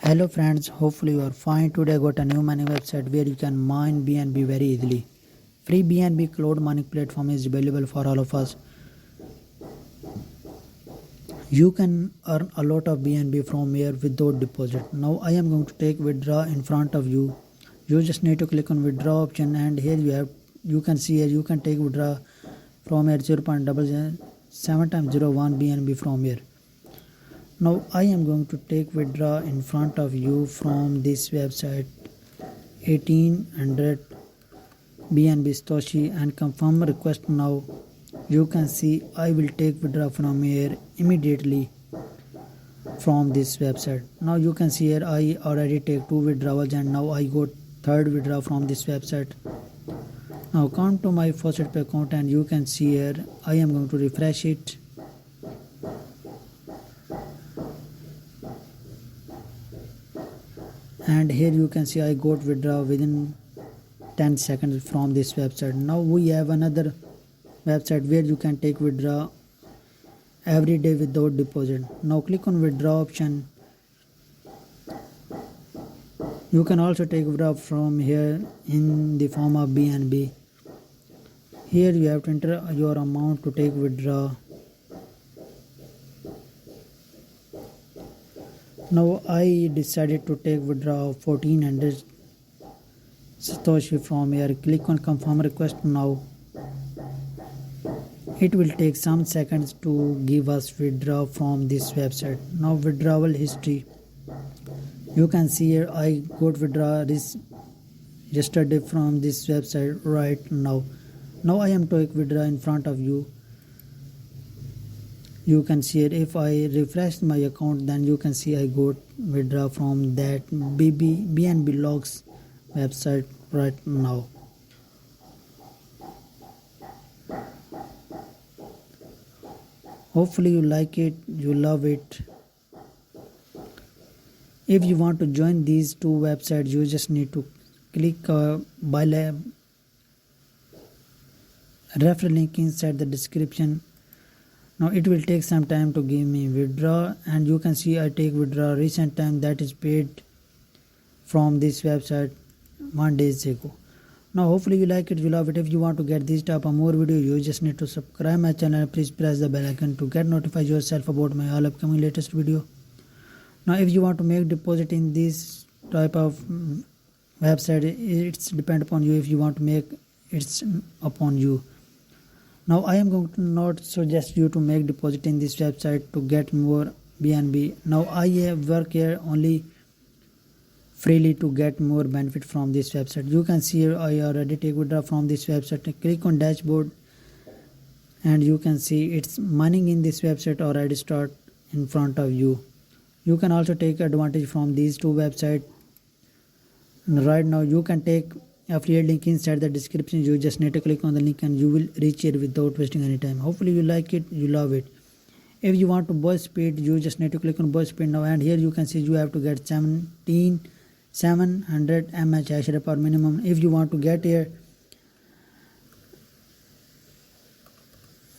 Hello friends, hopefully you are fine. Today I got a new mining website where you can mine BNB very easily. Free BNB cloud mining platform is available for all of us. You can earn a lot of BNB from here without deposit. Now I am going to take withdraw in front of you. You just need to click on withdraw option, and here you can see here you can take withdraw from here 0.7 times 01 BNB from here. Now I am going to take withdraw in front of you from this website 1800 BNB Satoshi and confirm request now. You can see I will take withdraw from here immediately from this website. Now you can see here I already take 2 withdrawals and now I got 3rd withdraw from this website. Now come to my faucet pay account and you can see here I am going to refresh it. And here you can see I got withdraw within 10 seconds from this website. Now we have another website where you can take withdraw every day without deposit. Now click on withdraw option. You can also take withdraw from here in the form of BNB. Here you have to enter your amount to take withdraw. Now I decided to take withdraw 1400 Satoshi from here. Click on confirm request now. It will take some seconds to give us withdraw from this website. Now withdrawal history. You can see here I got withdraw this yesterday from this website right now. Now I am taking withdraw in front of you. You can see it. If I refresh my account, then you can see I got withdraw from that BNB logs website right now. Hopefully you like it, you love it. If you want to join these 2 websites, you just need to click buy lab referral link inside the description. Now it will take some time to give me withdraw, and you can see I take withdraw recent time that is paid from this website 1 day ago. Now hopefully you like it, you love it. If you want to get this type of more video, you just need to subscribe my channel. Please press the bell icon to get notified yourself about my all upcoming latest video. Now if you want to make deposit in this type of website, it's depend upon you. If you want to make, it's upon you. Now I am going to not suggest you to make deposit in this website to get more BNB. Now I work here only freely to get more benefit from this website. You can see here I already take withdraw from this website. Click on dashboard and you can see it's mining in this website already start in front of you. You can also take advantage from these 2 websites. Right now you can take affiliate link inside the description. You just need to click on the link and you will reach here without wasting any time. Hopefully you like it, you love it. If you want to burst speed, you just need to click on burst speed now, and here you can see you have to get 700 mAh hash rate per minimum. If you want to get here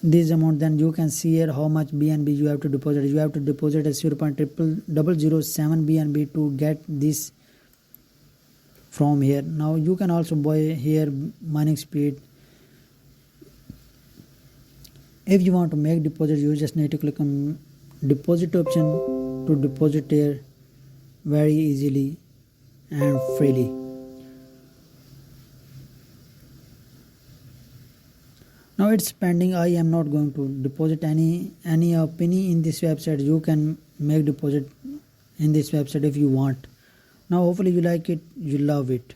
this amount, then you can see here how much BNB you have to deposit. You have to deposit a 0.007 BNB to get this from here. Now you can also buy here mining speed. If you want to make deposit, you just need to click on deposit option to deposit here very easily and freely. Now it's pending. I am not going to deposit any penny in this website. You can make deposit in this website if you want. Now hopefully you like it, you love it.